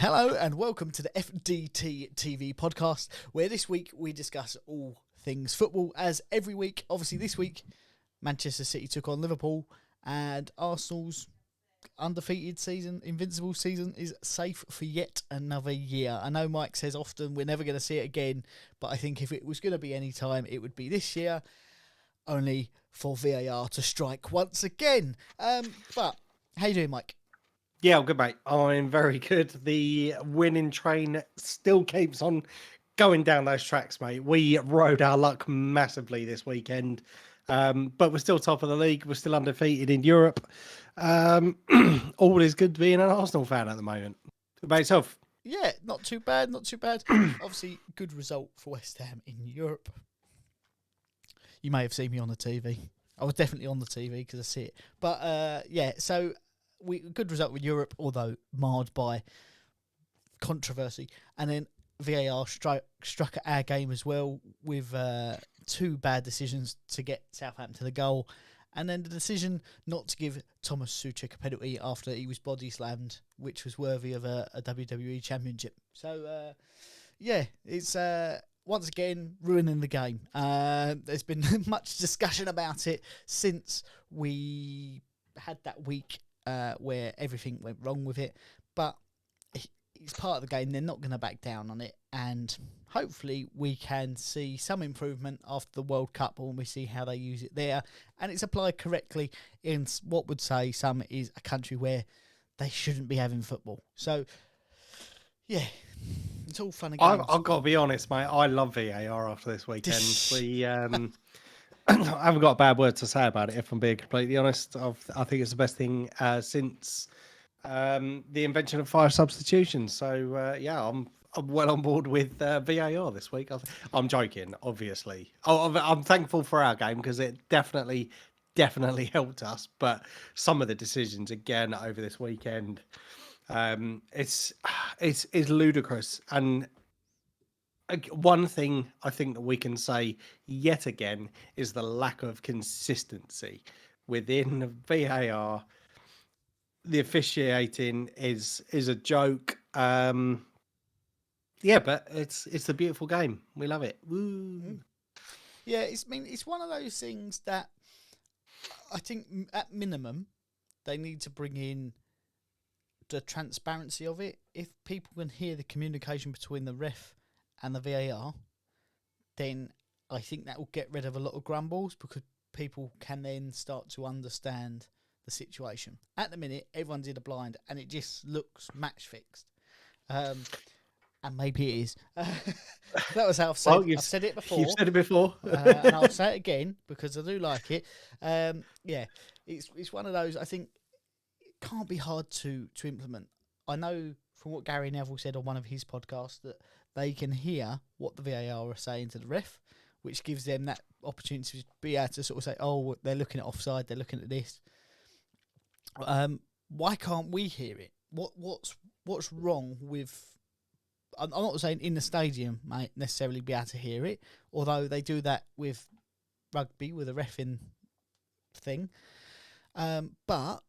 Hello and welcome to the FDT-TV podcast, where this week we discuss all things football. As every week, obviously this week, Manchester City took on Liverpool, and Arsenal's undefeated season, invincible season, is safe for yet another year. I know Mike says often we're never going to see it again, but I think if it was going to be any time, it would be this year, only for VAR to strike once again. But how you doing, Mike? Yeah, I'm good, mate. I'm very good. The winning train still keeps on going down those tracks, mate. We rode our luck massively this weekend, but we're still top of the league. We're still undefeated in Europe. All is good being an Arsenal fan at the moment. What about yourself? Yeah, not too bad, not too bad. Obviously, good result for West Ham in Europe. You may have seen me on the TV. I was definitely on the TV because I see it. But yeah, so good result with Europe, although marred by controversy. And then VAR struck at our game as well with two bad decisions to get Southampton the goal. And then the decision not to give Thomas Suchek a penalty after he was body slammed, which was worthy of a WWE Championship. So, yeah, it's once again ruining the game. There's been much discussion about it since we had that week where everything went wrong with it. But it's part of the game. They're not going to back down on it. And hopefully we can see some improvement after the World Cup when we see how they use it there. And it's applied correctly in what would say some is a country where they shouldn't be having football. So, yeah, it's all fun and games. I've got to be honest, mate. I love VAR after this weekend. We I haven't got a bad word to say about it, if I'm being completely honest. I think it's the best thing since the invention of 5 substitutions. So, yeah, I'm well on board with VAR this week. I'm joking, obviously. I'm thankful for our game because it definitely helped us. But some of the decisions, again, over this weekend, it's ludicrous. And one thing I think that we can say yet again is the lack of consistency within VAR. The officiating is a joke. Yeah, but it's a beautiful game. We love it. Woo. Yeah, it's one of those things that I think at minimum they need to bring in the transparency of it. If people can hear the communication between the ref and the VAR, then I think that will get rid of a lot of grumbles because people can then start to understand the situation. At the minute, everyone's in a blind and it just looks match fixed. And maybe it is. That was how I've said, I've said it before. You've said it before. And I'll say it again because I do like it. Yeah, it's one of those, I think, it can't be hard to implement. I know from what Gary Neville said on one of his podcasts that they can hear what the VAR are saying to the ref, which gives them that opportunity to be able to sort of say, oh, they're looking at offside, they're looking at this. Why can't we hear it? What's wrong with... I'm not saying in the stadium might necessarily be able to hear it, although they do that with rugby, with a reffing thing. But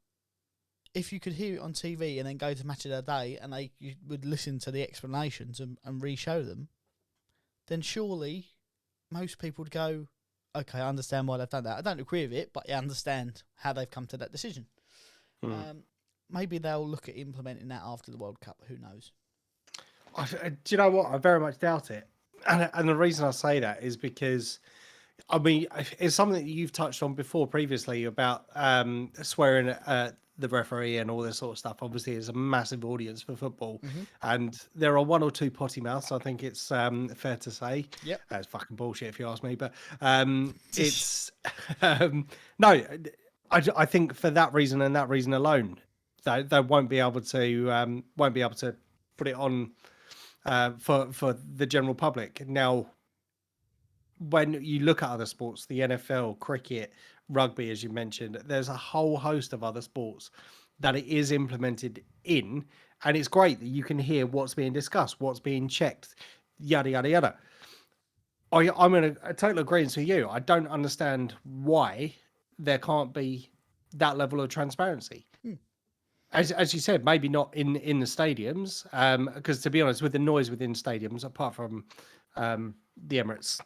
if you could hear it on TV and then go to Match of the Day and you would listen to the explanations and re-show them, then surely most people would go, okay, I understand why they've done that. I don't agree with it, but I understand how they've come to that decision. Maybe they'll look at implementing that after the World Cup. Who knows? Do you know what? I very much doubt it. And the reason I say that is because, I mean, it's something that you've touched on before previously about swearing at the referee and all this sort of stuff. Obviously, it's a massive audience for football. And there are one or two potty mouths, I think it's fair to say. Yep. That's fucking bullshit if you ask me. But it's... no, I think for that reason and that reason alone, they won't be able to put it on for the general public. Now, when you look at other sports, the NFL, cricket, rugby, as you mentioned, there's a whole host of other sports that it is implemented in, and it's great that you can hear what's being discussed, what's being checked, yada yada yada. I'm in a total agreement with you. I don't understand why there can't be that level of transparency. as you said, maybe not in the stadiums, because to be honest, with the noise within stadiums, apart from the Emirates,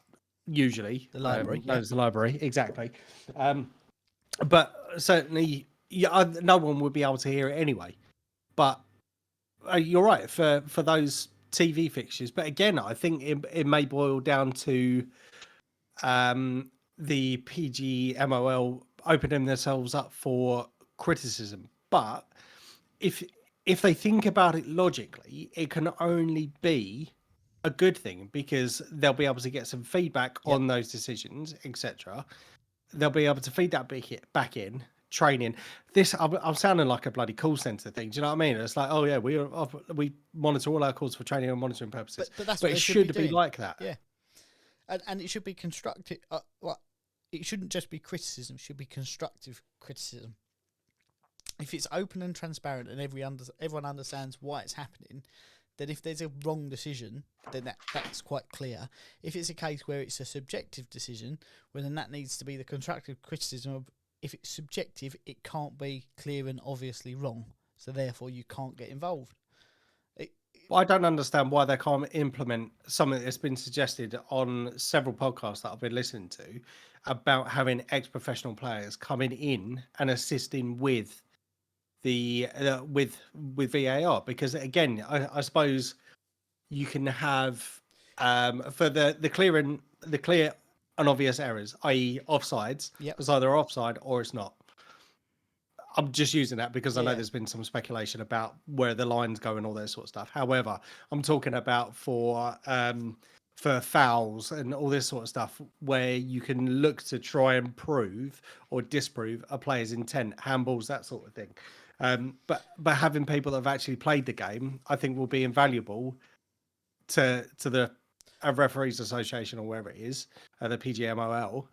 usually The library, known as the library, exactly. But certainly, no one would be able to hear it anyway. But you're right for those TV fixtures. But again, I think it may boil down to the PGMOL opening themselves up for criticism. But if they think about it logically, it can only be a good thing because they'll be able to get some feedback Yep. on those decisions, etc. They'll be able to feed that back in training. I'm sounding like a bloody call center thing. Do you know what I mean? It's like, oh yeah, we monitor all our calls for training and monitoring purposes. But that's but what it they should be be like that. Yeah, and it should be constructive. It shouldn't just be criticism; it should be constructive criticism. If it's open and transparent and everyone understands why it's happening, then if there's a wrong decision, then that's quite clear. If it's a case where it's a subjective decision, well, then that needs to be the constructive criticism of, if it's subjective, it can't be clear and obviously wrong, so therefore you can't get involved. Well, I don't understand why they can't implement something that's been suggested on several podcasts that I've been listening to about having ex-professional players coming in and assisting with the with VAR, because again, I suppose you can have for the clear and obvious errors, i.e. offsides. Yep. It's either offside or it's not. I'm just using that because I know Yeah. there's been some speculation about where the lines go and all that sort of stuff. However, I'm talking about for fouls and all this sort of stuff where you can look to try and prove or disprove a player's intent, handballs, that sort of thing. But having people that have actually played the game, I think, will be invaluable to the referees association or wherever it is, the PGMOL,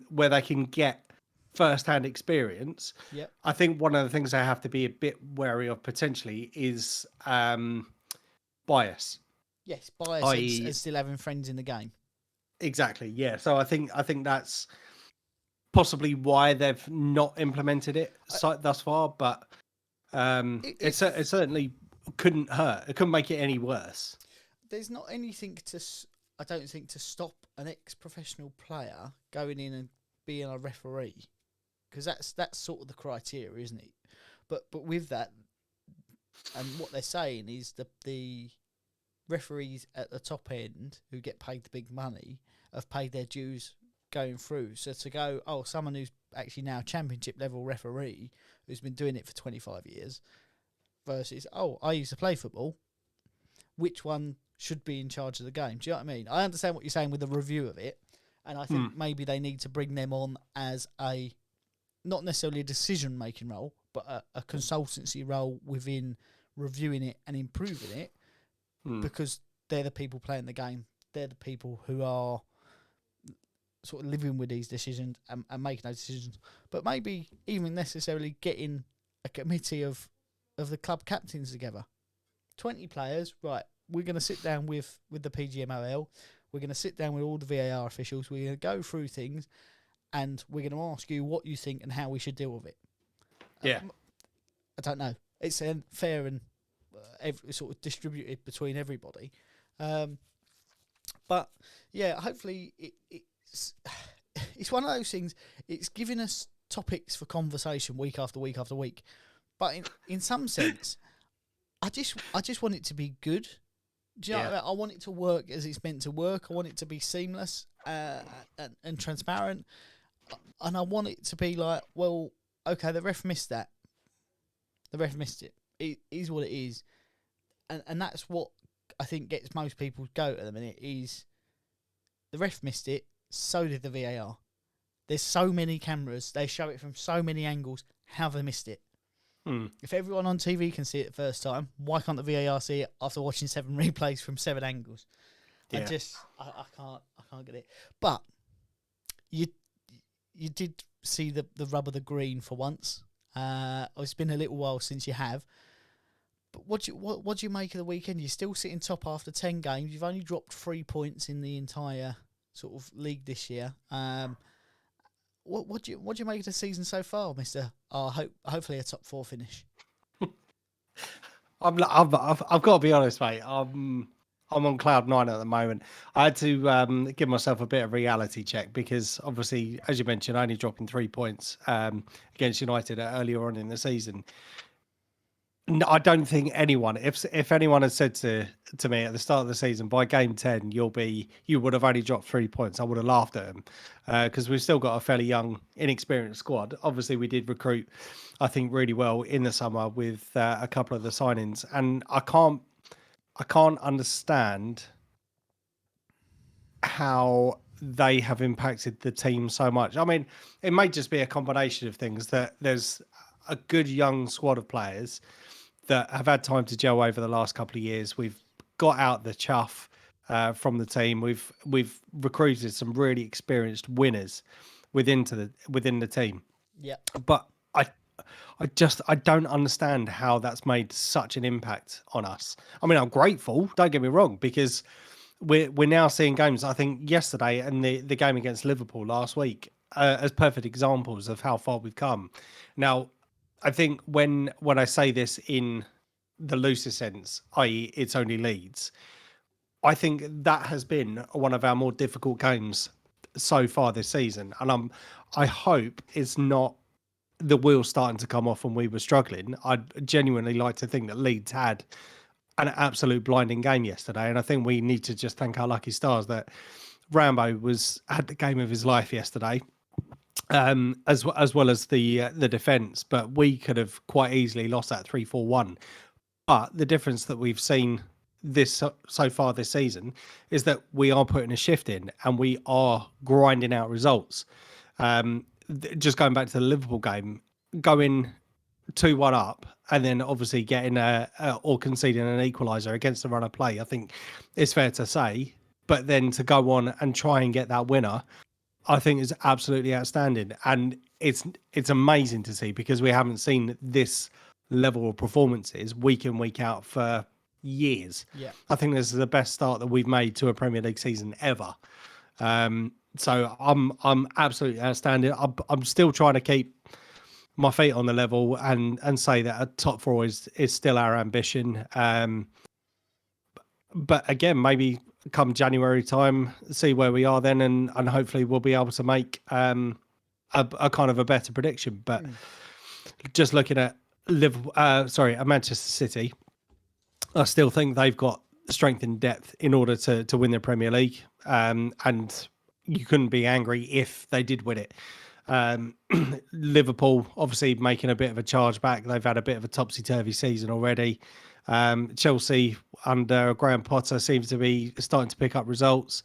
where they can get first-hand experience. Yep. I think one of the things they have to be a bit wary of potentially is bias. Yes, bias and still having friends in the game. Exactly. Yeah. So I think that's possibly why they've not implemented it thus far, but it certainly couldn't hurt. It couldn't make it any worse. There's not anything I don't think, to stop an ex-professional player going in and being a referee, because that's sort of the criteria, isn't it? But with that, and what they're saying is the referees at the top end who get paid the big money have paid their dues going through. So to go, someone who's actually now championship level referee who's been doing it for 25 years versus, I used to play football, which one should be in charge of the game? Do you know what I mean? I understand what you're saying with the review of it, and I think maybe they need to bring them on as not necessarily a decision-making role, but a consultancy role within reviewing it and improving it, because they're the people playing the game. They're the people who are sort of living with these decisions and making those decisions. But maybe even necessarily getting a committee of the club captains together. 20 players, right, we're going to sit down with the PGMOL, we're going to sit down with all the VAR officials, we're going to go through things, and we're going to ask you what you think and how we should deal with it. Yeah. I don't know. It's fair and sort of distributed between everybody. But, yeah, hopefully it's one of those things, it's giving us topics for conversation week after week after week. But in some sense, I just want it to be good. Do you know what I mean? I want it to work as it's meant to work. I want it to be seamless and transparent. And I want it to be like, well, okay, the ref missed that. The ref missed it. It is what it is. And that's what I think gets most people to go at the minute is the ref missed it, so did the VAR. There's so many cameras, they show it from so many angles, how have they missed it? If everyone on TV can see it the first time, why can't the VAR see it after watching 7 replays from 7 angles? Yeah. I can't get it. But you did see the rub of the green for once. It's been a little while since you have. But what do you make of the weekend? You're still sitting top after 10 games. You've only dropped 3 points in the entire sort of league this year. What do you make of the season so far, Mister? Hopefully a top 4 finish. I've got to be honest, mate. I'm on cloud nine at the moment. I had to give myself a bit of reality check because obviously, as you mentioned, only dropping 3 points against United earlier on in the season. No, I don't think anyone, if anyone had said to me at the start of the season, by game 10, you would have only dropped 3 points, I would have laughed at them because we've still got a fairly young, inexperienced squad. Obviously, we did recruit, I think, really well in the summer with a couple of the signings, and I can't understand how they have impacted the team so much. I mean, it may just be a combination of things that there's a good young squad of players that have had time to gel over the last couple of years. We've got out the chuff from the team. We've recruited some really experienced winners within the team. Yeah. But I don't understand how that's made such an impact on us. I mean, I'm grateful, don't get me wrong, because we're now seeing games, I think yesterday and the game against Liverpool last week, as perfect examples of how far we've come. Now, I think when I say this in the loosest sense, i.e., it's only Leeds, I think that has been one of our more difficult games so far this season, and I hope it's not the wheels starting to come off when we were struggling. I'd genuinely like to think that Leeds had an absolute blinding game yesterday, and I think we need to just thank our lucky stars that Rambo had the game of his life yesterday. As well as the defense, but we could have quite easily lost that 3-4-1. But the difference that we've seen so far this season is that we are putting a shift in and we are grinding out results. Just going back to the Liverpool game, going 2-1 up and then obviously getting or conceding an equaliser against the run of play, I think it's fair to say. But then to go on and try and get that winner, I think is absolutely outstanding, and it's amazing to see because we haven't seen this level of performances week in, week out for years. Yeah, I think this is the best start that we've made to a Premier League season ever. So I'm absolutely outstanding. I'm still trying to keep my feet on the level and say that a top four is still our ambition. But again, maybe come January time, see where we are then, and hopefully we'll be able to make a kind of a better prediction. But just looking at Manchester City, I still think they've got strength and depth in order to win the Premier League, and you couldn't be angry if they did win it. Liverpool obviously making a bit of a charge back. They've had a bit of a topsy-turvy season already. Chelsea under Graham Potter seems to be starting to pick up results.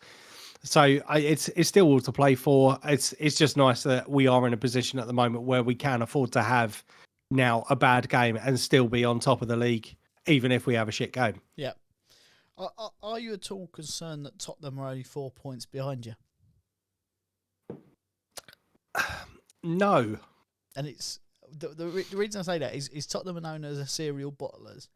So it's still all to play for. It's just nice that we are in a position at the moment where we can afford to have now a bad game and still be on top of the league, even if we have a shit game. Yeah. Are you at all concerned that Tottenham are only 4 points behind you? No. And it's the reason I say that is Tottenham are known as a serial bottlers,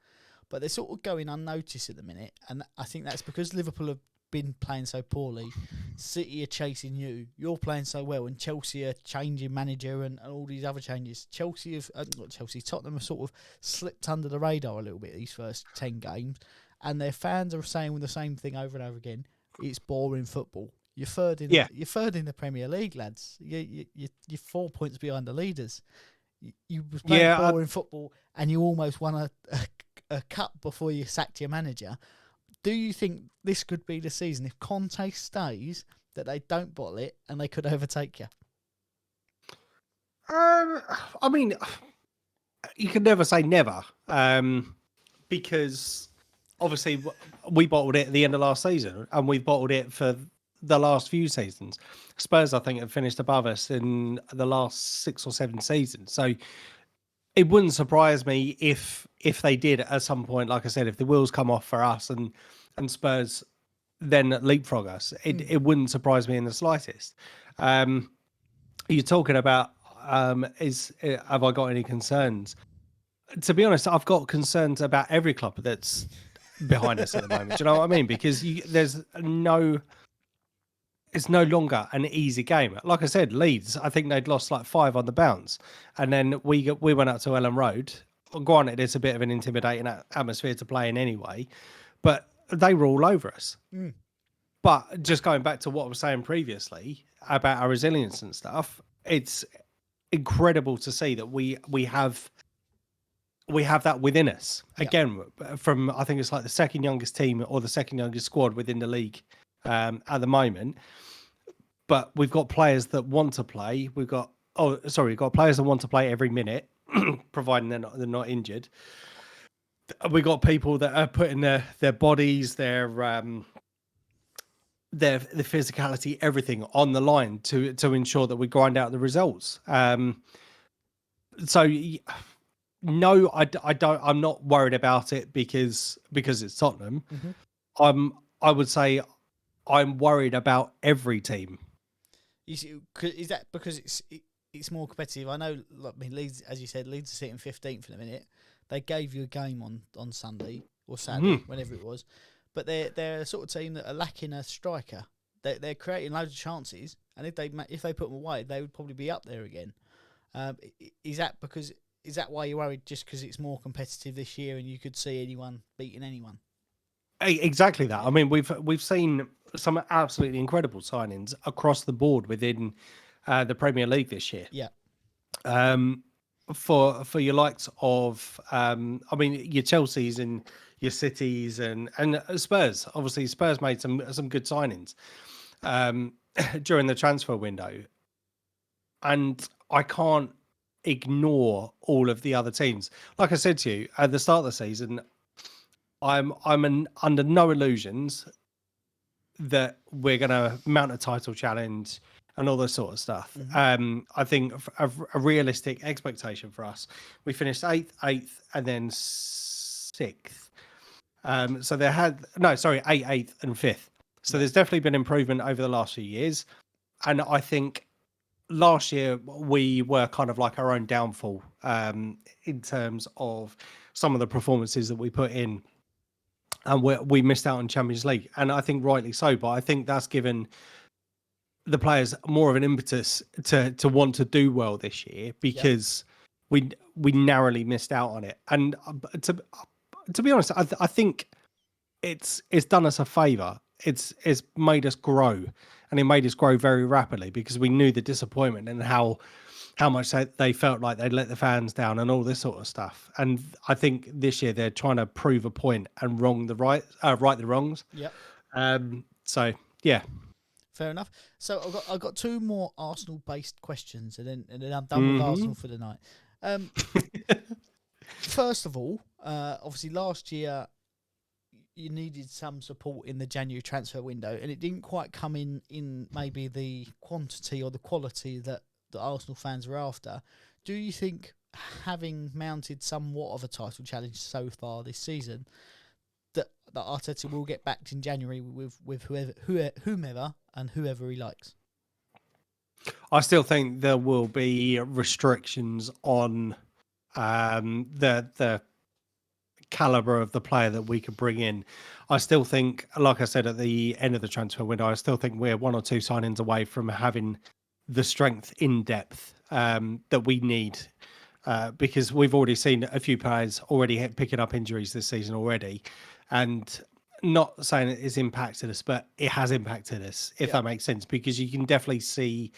but they're sort of going unnoticed at the minute, and I think that's because Liverpool have been playing so poorly. City are chasing you. You're playing so well, and Chelsea are changing manager and all these other changes. Tottenham have sort of slipped under the radar a little bit these first 10 games, and their fans are saying the same thing over and over again. It's boring football. You're third in. You're third in the Premier League, lads. You're 4 points behind the leaders. You was playing boring football, and you almost won a cup before you sacked your manager. Do you think this could be the season if Conte stays that they don't bottle it and they could overtake you? I mean, you can never say never, because obviously we bottled it at the end of last season, and we've bottled it for the last few seasons. Spurs, I think, have finished above us in the last 6 or 7 seasons. So it wouldn't surprise me if they did at some point, like I said, if the wheels come off for us and Spurs then leapfrog us, it wouldn't surprise me in the slightest. You're talking about, have I got any concerns? To be honest, I've got concerns about every club that's behind us at the moment. Do you know what I mean? Because it's no longer an easy game. Like I said, Leeds, I think they'd lost like 5 on the bounce. And then we went up to Ellen Road granted, it's a bit of an intimidating atmosphere to play in anyway, but they were all over us. But just going back to what I was saying previously about our resilience and stuff, it's incredible to see that we have that within us. Again, from I think it's like the second youngest team or the second youngest squad within the league at the moment. But we've got players that want to play. We've got players that want to play every minute, providing they're not injured. We've got people that are putting their bodies, their physicality, everything on the line to ensure that we grind out the results. So no, I don't. I'm not worried about it because it's Tottenham. I would say I'm worried about every team. You see, is that because it's more competitive? I know, I mean, Leeds, as you said, Leeds are sitting 15th in a minute. They gave you a game on Sunday or Saturday, whenever it was. But they're a sort of team that are lacking a striker. They're creating loads of chances, and if they put them away, they would probably be up there again. Is that why you're worried? Just because it's more competitive this year, and you could see anyone beating anyone? Exactly that. I mean, we've seen some absolutely incredible signings across the board within the Premier League this year. Yeah. For your likes of, I mean, your Chelseas and your Cities and Spurs. Obviously, Spurs made some good signings during the transfer window, and I can't ignore all of the other teams. Like I said to you at the start of the season, I'm under no illusions that we're going to mount a title challenge and all this sort of stuff. I think a realistic expectation for us, we finished eighth, and then sixth. So they had eighth, and fifth. So there's definitely been improvement over the last few years, and I think last year we were kind of like our own downfall in terms of some of the performances that we put in, and we missed out on Champions League, and I think rightly so. But I think that's given the players more of an impetus to want to do well this year because we narrowly missed out on it. And to be honest, I think it's done us a favour. It's made us grow, and it made us grow very rapidly because we knew the disappointment and how much they felt like they'd let the fans down and all this sort of stuff. And I think this year they're trying to prove a point and right the wrongs. So yeah. Fair enough. So I've got two more Arsenal based questions, and then I'm done with Arsenal for the night. First of all, obviously last year you needed some support in the January transfer window, and it didn't quite come in maybe the quantity or the quality that the Arsenal fans were after. Do you think, having mounted somewhat of a title challenge so far this season, that Arteta will get backed in January with whomever and whoever he likes? I still think there will be restrictions on the caliber of the player that we could bring in. I still think, like I said at the end of the transfer window, I still think we're one or two signings away from having the strength in depth that we need, because we've already seen a few players already picking up injuries this season already, and not saying it's impacted us, but it has impacted us, if that makes sense, because you can definitely see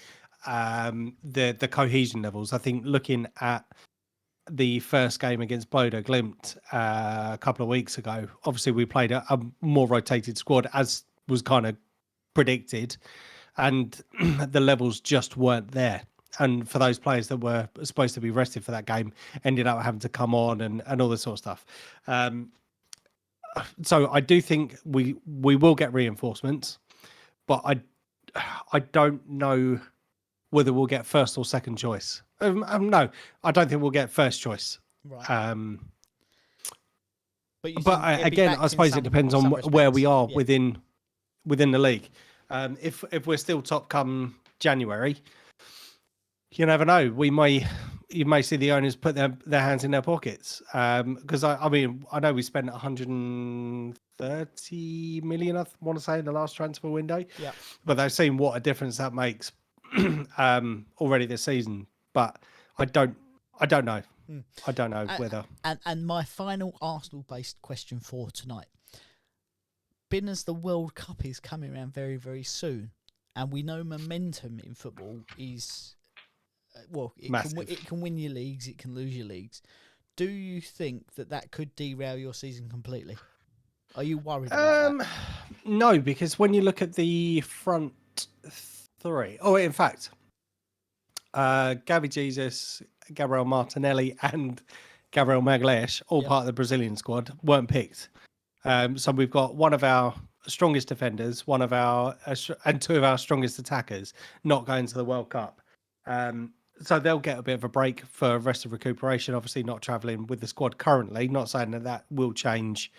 the cohesion levels. I think looking at the first game against Bodo Glimt a couple of weeks ago, obviously we played a more rotated squad, as was kind of predicted, and the levels just weren't there. And for those players that were supposed to be rested for that game, ended up having to come on and all this sort of stuff. So I do think we will get reinforcements, but I don't know whether we'll get first or second choice. No, I don't think we'll get first choice. Right. But again, I suppose it depends on where we are within the league. If we're still top come January, you never know. You may see the owners put their hands in their pockets. Because I mean, I know we spent 130 million, I want to say, in the last transfer window. Yeah. But they've seen what a difference that makes already this season. But I don't know. I don't know whether. And my final Arsenal-based question for tonight. Being as the World Cup is coming around very, very soon, and we know momentum in football is, it can win your leagues, it can lose your leagues. Do you think that could derail your season completely? Are you worried about that? No, because when you look at the front three, in fact, Gabby Jesus, Gabriel Martinelli, and Gabriel Magalhaes, all part of the Brazilian squad, weren't picked. So we've got one of our strongest defenders, one of our and two of our strongest attackers not going to the World Cup. So they'll get a bit of a break for rest of recuperation. Obviously, not travelling with the squad currently. Not saying that will change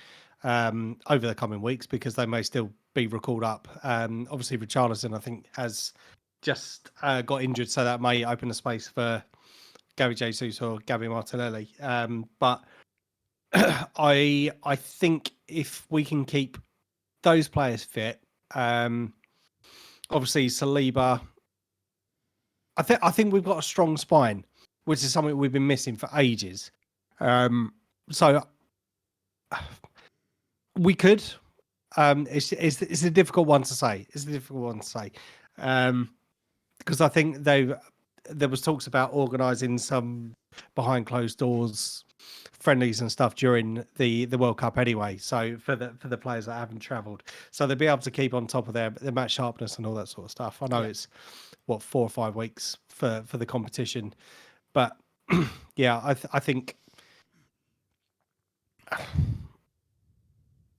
over the coming weeks because they may still be recalled up. Obviously, Richarlison, I think, has just got injured, so that may open a space for Gabby Jesus or Gabby Martinelli. But I think if we can keep those players fit, obviously Saliba, I think we've got a strong spine, which is something we've been missing for ages. So we could. It's a difficult one to say. Because I think there was talks about organising some behind closed doors friendlies and stuff during the World Cup anyway. So for the players that haven't travelled, so they'll be able to keep on top of their match sharpness and all that sort of stuff. I know it's 4 or 5 weeks for the competition, but yeah, I think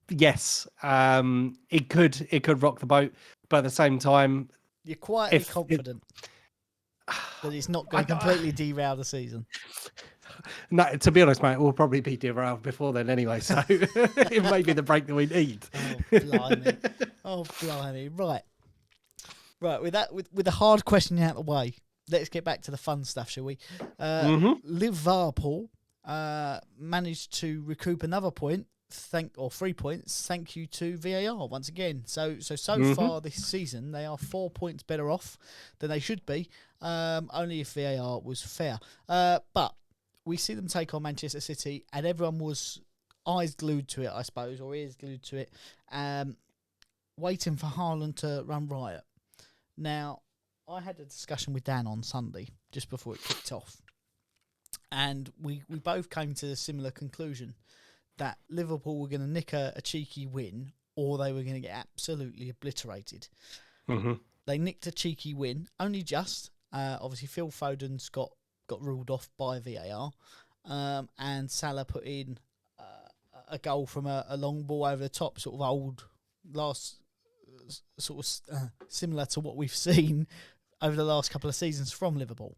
yes, it could rock the boat, but at the same time, you're quietly confident that it's not going to completely derail the season. No, to be honest, mate, we'll probably be derailed before then anyway. So it may be the break that we need. Oh blimey! Right. With that, with the hard question out of the way, let's get back to the fun stuff, shall we? Liverpool managed to recoup another point. 3 points. Thank you to VAR once again. So far this season, they are 4 points better off than they should be. Only if VAR was fair. But we see them take on Manchester City, and everyone was eyes glued to it, I suppose, or ears glued to it, waiting for Haaland to run riot. Now, I had a discussion with Dan on Sunday, just before it kicked off, and we both came to a similar conclusion, that Liverpool were going to nick a cheeky win, or they were going to get absolutely obliterated. They nicked a cheeky win, only just. Obviously, Phil Foden's got ruled off by VAR, and Salah put in a goal from a long ball over the top, sort of old, last, sort of similar to what we've seen over the last couple of seasons from Liverpool.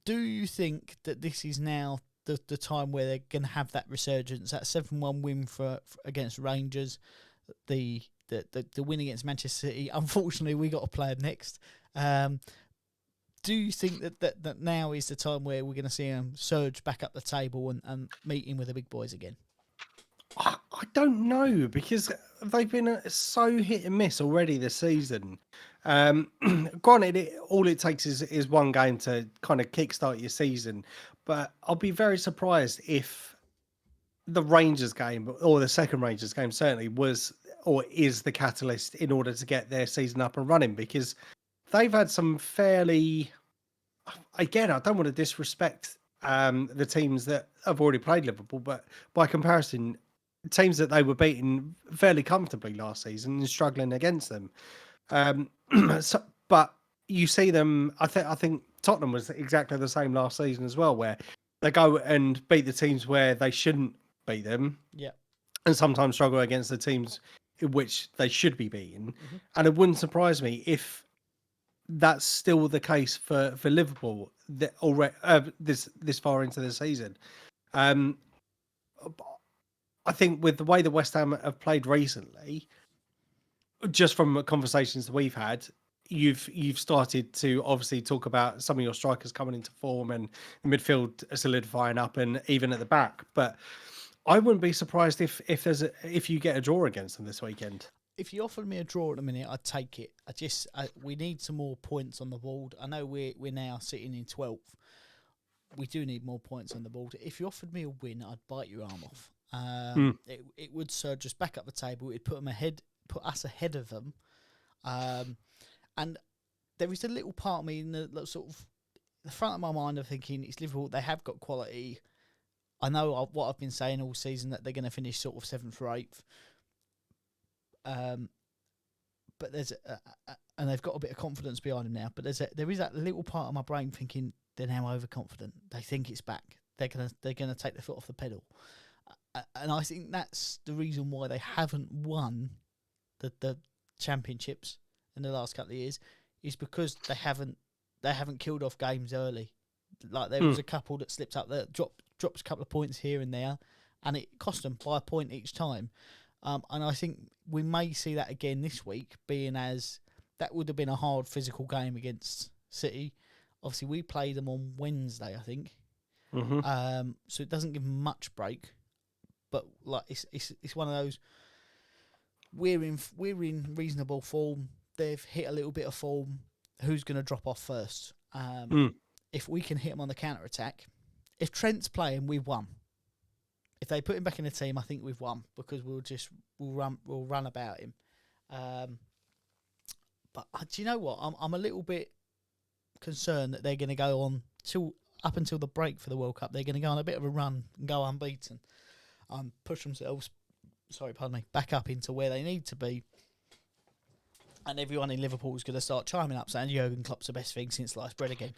Do you think that this is now the time where they're going to have that resurgence, that 7-1 win for against Rangers, the win against Manchester City? Unfortunately, we got to play them next. Do you think that now is the time where we're going to see them surge back up the table and meeting with the big boys again? I don't know, because they've been so hit and miss already this season. Granted, all it takes is one game to kind of kickstart your season, but I'll be very surprised if the Rangers game, or the second Rangers game, certainly was or is the catalyst in order to get their season up and running, because they've had some fairly, again, I don't want to disrespect the teams that have already played Liverpool, but by comparison, teams that they were beating fairly comfortably last season and struggling against them. But you see them, I think Tottenham was exactly the same last season as well, where they go and beat the teams where they shouldn't beat them. Yeah. And sometimes struggle against the teams in which they should be beaten. And it wouldn't surprise me if that's still the case for Liverpool already this far into the season. I think with the way the West Ham have played recently, just from conversations that we've had, you've started to obviously talk about some of your strikers coming into form and the midfield solidifying up, and even at the back. But I wouldn't be surprised if you get a draw against them this weekend. If you offered me a draw at the minute, I'd take it. We need some more points on the board. I know we're now sitting in 12th. we do need more points on the board. If you offered me a win, I'd bite your arm off. It would surge us back up the table. It'd put us ahead of them. And there is a little part of me in the sort of the front of my mind of thinking it's Liverpool. They have got quality. I know what I've been saying all season, that they're going to finish sort of 7th or 8th. But there's and they've got a bit of confidence behind them now. But there is that little part of my brain thinking they're now overconfident. They think it's back. They're gonna take their foot off the pedal. And I think that's the reason why they haven't won the championships in the last couple of years, is because they haven't killed off games early. Like there was a couple that slipped up there, dropped a couple of points here and there, and it cost them by a point each time. And I think we may see that again this week, being as that would have been a hard physical game against City. Obviously, we play them on Wednesday, I think. So it doesn't give much break. But like it's one of those. We're in reasonable form. They've hit a little bit of form. Who's going to drop off first? If we can hit them on the counter attack, if Trent's playing, we've won. If they put him back in the team, I think we've won, because we'll run about him. But do you know what? I'm a little bit concerned that they're going to go on up until the break for the World Cup. They're going to go on a bit of a run and go unbeaten. Push themselves, back up into where they need to be. And everyone in Liverpool is going to start chiming up saying Jurgen Klopp's the best thing since sliced bread again.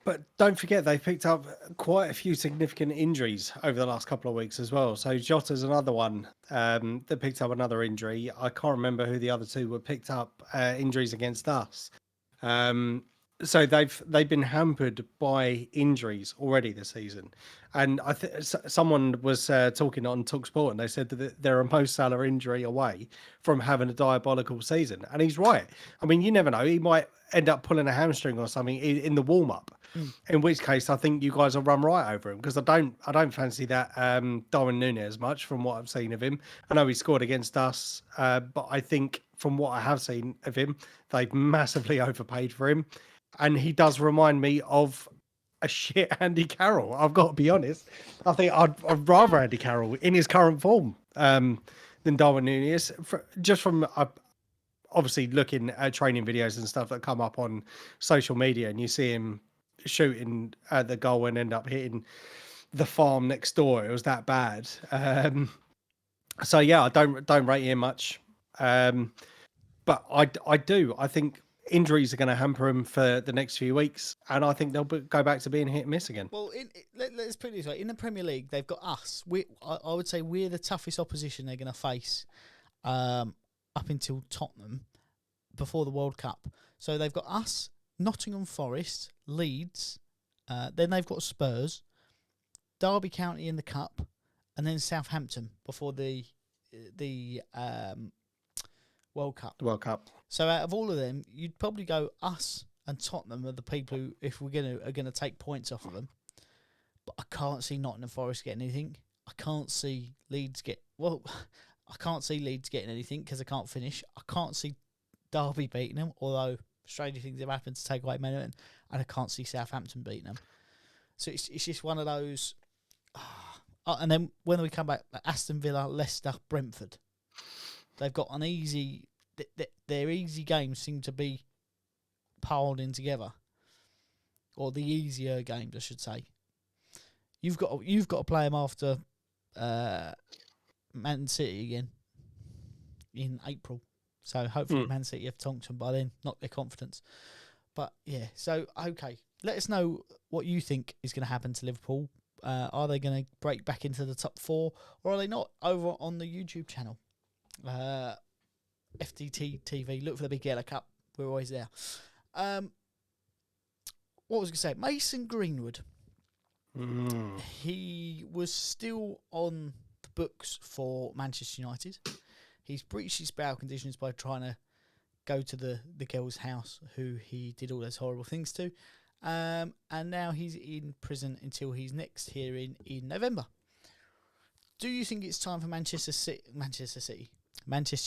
But don't forget, they picked up quite a few significant injuries over the last couple of weeks as well. So Jota's another one that picked up another injury. I can't remember who the other two were picked up injuries against us. So they've been hampered by injuries already this season. And I think someone was talking on TalkSport, and they said that they're a Mo Salah injury away from having a diabolical season. And he's right. I mean, you never know. He might end up pulling a hamstring or something in the warm-up. In which case, I think you guys will run right over him, because I don't fancy that Darwin Núñez much from what I've seen of him. I know he scored against us, but I think from what I have seen of him, they've massively overpaid for him. And he does remind me of a shit Andy Carroll. I've got to be honest. I think I'd rather Andy Carroll in his current form than Darwin Núñez. Just from obviously looking at training videos and stuff that come up on social media, and you see him shooting the goal and end up hitting the farm next door. It was that bad. So yeah, I don't rate him much. But I do. I think injuries are going to hamper him for the next few weeks, and I think they'll go back to being hit and miss again. Well, let's put it this way: in the Premier League, they've got us. I would say we're the toughest opposition they're going to face up until Tottenham before the World Cup. So they've got us, Nottingham Forest, Leeds, then they've got Spurs, Derby County in the Cup, and then Southampton before the World Cup. The World Cup. So out of all of them, you'd probably go us and Tottenham are the people who, if we're gonna take points off of them. But I can't see Nottingham Forest getting anything. I can't see Leeds getting anything because they can't finish. I can't see Derby beating them, although stranger things have happened to take away momentum, and I can't see Southampton beating them. So it's just one of those. And then when we come back, Aston Villa, Leicester, Brentford, they've got an easy. Their easy games seem to be piled in together, or the easier games, I should say. You've got to play them after Man City again in April. So hopefully Man City have tonked them by then, knock their confidence. But yeah, so okay, let us know what you think is going to happen to Liverpool. Are they going to break back into the top 4, or are they not? Over on the YouTube channel, FDT-TV. Look for the big yellow cup. We're always there. What was I going to say? Mason Greenwood. He was still on the books for Manchester United. He's breached his bail conditions by trying to go to the girl's house who he did all those horrible things to. And now he's in prison until his next hearing in November. Do you think it's time for Manchester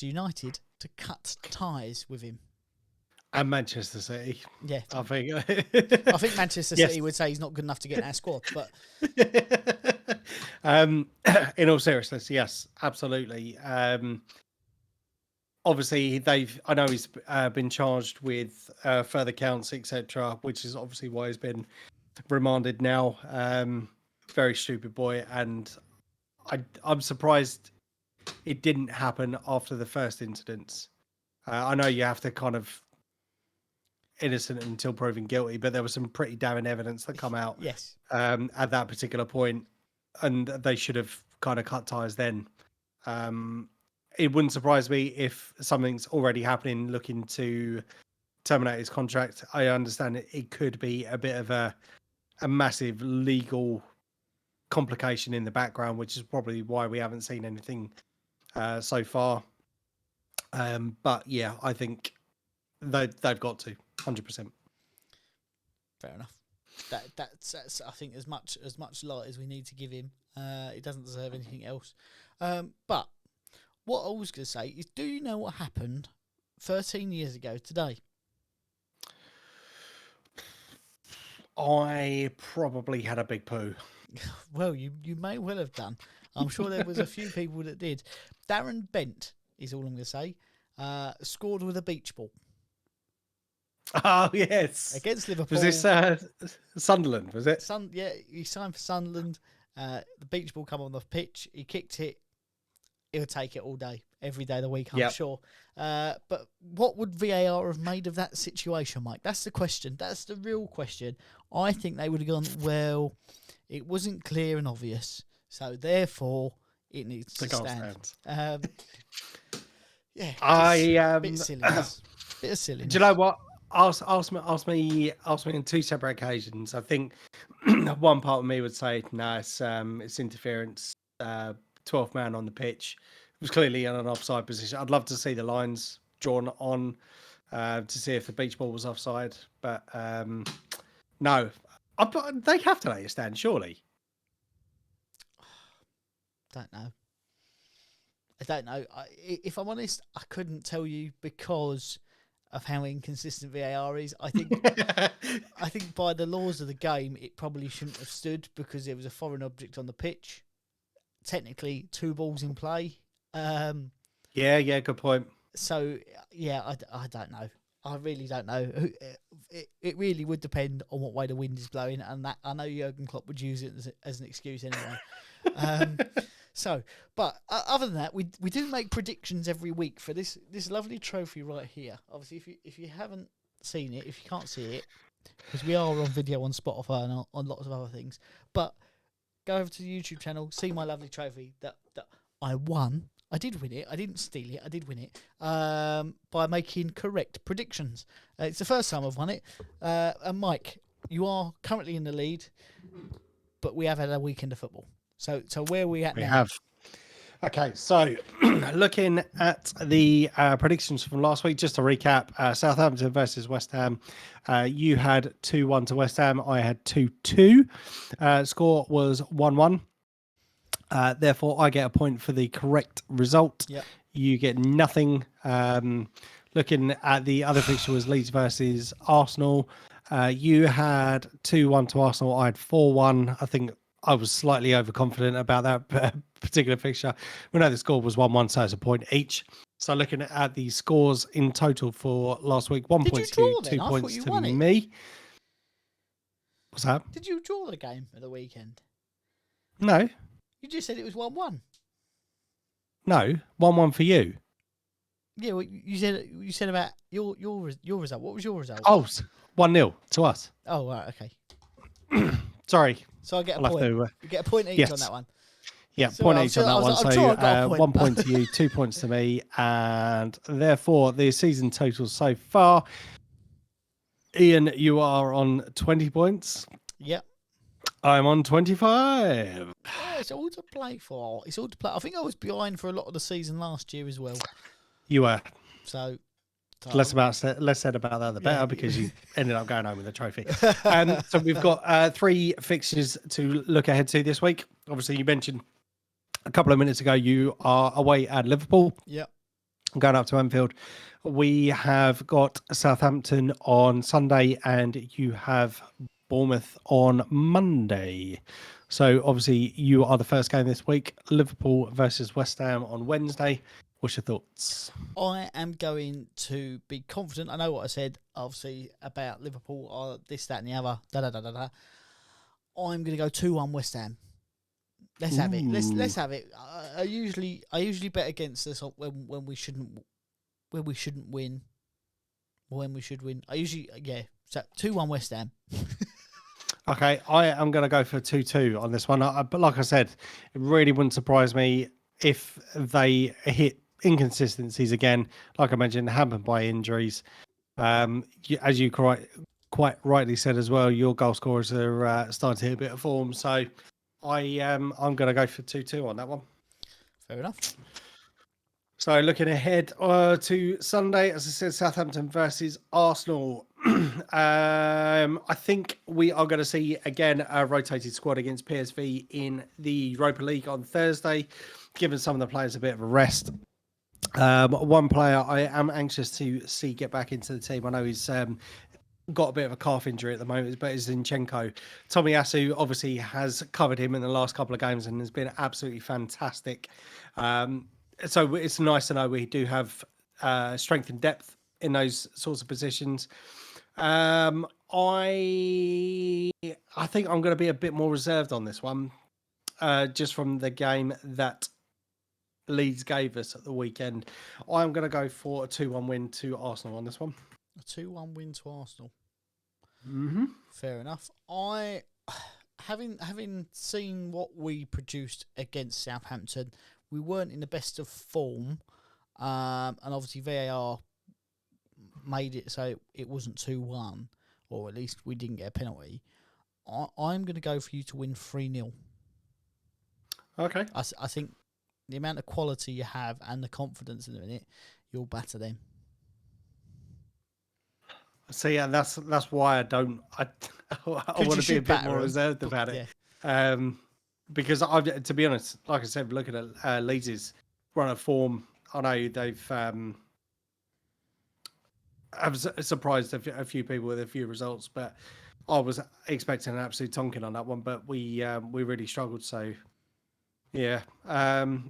United to cut ties with him? And Manchester City. Yeah, I think. I think Manchester Yes. City would say he's not good enough to get in our squad. But In all seriousness, yes, absolutely. Obviously, I know he's been charged with further counts, etc., which is obviously why he's been remanded now. Very stupid boy, and I'm surprised it didn't happen after the first incidents. I know you have to kind of innocent until proven guilty, but there was some pretty damning evidence that come out yes, at that particular point, and they should have kind of cut ties then. It wouldn't surprise me if something's already happening, looking to terminate his contract. I understand it could be a bit of a massive legal complication in the background, which is probably why we haven't seen anything so far. But yeah, I think they've got to 100%. fair enough. That's I think as much light as we need to give him. He doesn't deserve anything else. But what I was going to say is, do you know what happened 13 years ago today? I probably had a big poo. Well, you may well have done. I'm sure there was a few people that did. Darren Bent is all I'm going to say. Scored with a beach ball. Oh, yes. Against Liverpool. Was this Sunderland, was it? Yeah, he signed for Sunderland. The beach ball come on the pitch. He kicked it. He'll take it all day, every day of the week, I'm sure. But what would VAR have made of that situation, Mike? That's the question. That's the real question. I think they would have gone, well, it wasn't clear and obvious, so therefore it needs to stand. Yeah, bit silliness. Bit of silliness. Do you know what? Ask me on two separate occasions. I think one part of me would say, no, it's interference. 12th man on the pitch. It was clearly in an offside position. I'd love to see the lines drawn on to see if the beach ball was offside, but no. They have to let it stand, surely. I don't know. If I'm honest, I couldn't tell you because of how inconsistent VAR is. I think by the laws of the game, it probably shouldn't have stood because there was a foreign object on the pitch. Technically, two balls in play. Yeah, good point. So, yeah, I don't know. I really don't know. It really would depend on what way the wind is blowing, and that I know Jurgen Klopp would use it as an excuse anyway. But other than that, we do make predictions every week for this lovely trophy right here. Obviously, if you haven't seen it, if you can't see it, because we are on video on Spotify and on lots of other things, but go over to the YouTube channel, see my lovely trophy that I won. I did win it. I didn't steal it. I did win it by making correct predictions. It's the first time I've won it. And Mike, you are currently in the lead, but we have had a weekend of football. So where are we at now? We have. Okay, so looking at the predictions from last week, just to recap, Southampton versus West Ham. You had 2-1 to West Ham. I had 2-2. Score was 1-1. Therefore, I get a point for the correct result. Yep. You get nothing. Looking at the other fixture was Leeds versus Arsenal. You had 2-1 to Arsenal. I had 4-1. I think I was slightly overconfident about that particular fixture. We know the score was 1-1, so it's a point each. So looking at the scores in total for last week, 1 point to you, 2 points to me. What's that? Did you draw the game at the weekend? No. You just said it was 1-1. No, 1-1 for you. Yeah, well, you said about your result. What was your result? Oh, 1-0 to us. Oh, right, okay. Sorry. So I get a point. You get a point each on that one. Yeah, so point each on that one. So 1 point to you, 2 points to me, and therefore the season total so far. Ian, you are on 20 points. Yep. I'm on 25. Yeah, it's all to play for. It's all to play. I think I was behind for a lot of the season last year as well. You were. So less said about that, the better, because you ended up going home with a trophy. So we've got 3 fixtures to look ahead to this week. Obviously, you mentioned a couple of minutes ago you are away at Liverpool. Yep. going up to Anfield. We have got Southampton on Sunday, and you have Bournemouth on Monday. So obviously you are the first game this week. Liverpool versus West Ham on Wednesday. What's your thoughts? I am going to be confident. I know what I said, obviously, about Liverpool, this, that, and the other. I'm going to go 2-1 West Ham. Let's have it. Let's have it. I usually bet against this when we shouldn't win, or when we should win. So 2-1 West Ham. Okay, I am going to go for 2-2 on this one. But like I said, it really wouldn't surprise me if they hit inconsistencies again. Like I mentioned, hampered by injuries. As you quite rightly said as well, your goal scorers are starting to hit a bit of form. So I'm going to go for 2-2 on that one. Fair enough. So looking ahead to Sunday, as I said, Southampton versus Arsenal. I think we are going to see again a rotated squad against PSV in the Europa League on Thursday, giving some of the players a bit of a rest. One player I am anxious to see get back into the team. I know he's got a bit of a calf injury at the moment, but it's Zinchenko. Tomiyasu obviously has covered him in the last couple of games and has been absolutely fantastic. So it's nice to know we do have strength and depth in those sorts of positions. I think I'm going to be a bit more reserved on this one, just from the game that Leeds gave us at the weekend. I'm going to go for a 2-1 win to Arsenal on this one. A 2-1 win to Arsenal. Mm-hmm. Fair enough. I, having seen what we produced against Southampton, we weren't in the best of form, and obviously VAR made it so it wasn't 2-1, or at least we didn't get a penalty. I'm going to go for you to win 3-0. Okay. I think the amount of quality you have and the confidence in it, you'll batter them. See, and that's why I want to be a bit more reserved about it. Yeah. Because to be honest, like I said, looking at Leeds' run of form, I know they've I've surprised a few people with a few results, but I was expecting an absolute tonking on that one, but we really struggled. So yeah.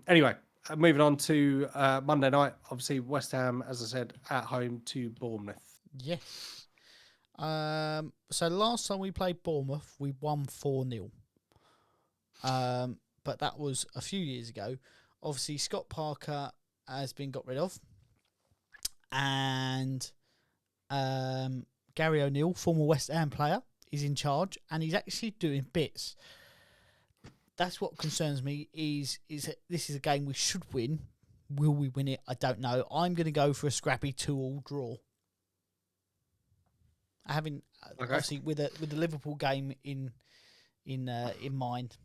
Anyway, moving on to Monday night. Obviously, West Ham, as I said, at home to Bournemouth. Yes. So last time we played Bournemouth, we won 4-0. But that was a few years ago. Obviously, Scott Parker has been got rid of, and Gary O'Neill, former West Ham player, is in charge, and he's actually doing bits. That's what concerns me. Is this is a game we should win? Will we win it? I don't know. I'm going to go for a scrappy 2-2 draw. Having obviously with the Liverpool game in mind.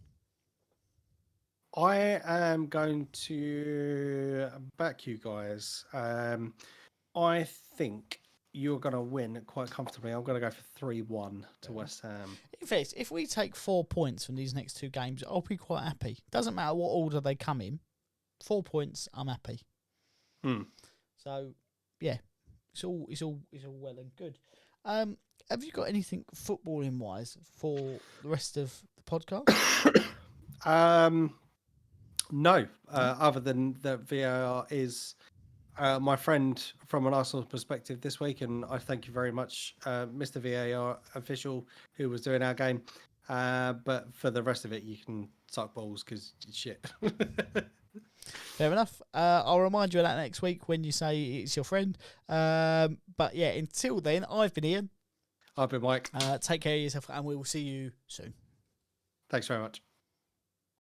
I am going to back you guys. I think you're going to win quite comfortably. I'm going to go for 3-1 to West Ham. If we take 4 points from these next two games, I'll be quite happy. Doesn't matter what order they come in. 4 points, I'm happy. So yeah, it's all well and good. Have you got anything footballing wise for the rest of the podcast? No. Other than that, VAR is my friend from an Arsenal perspective this week, and I thank you very much, Mr. VAR official who was doing our game. But for the rest of it, you can suck balls because it's shit. Fair enough. I'll remind you of that next week when you say it's your friend. But yeah, until then, I've been Ian. I've been Mike. Take care of yourself, and we will see you soon. Thanks very much.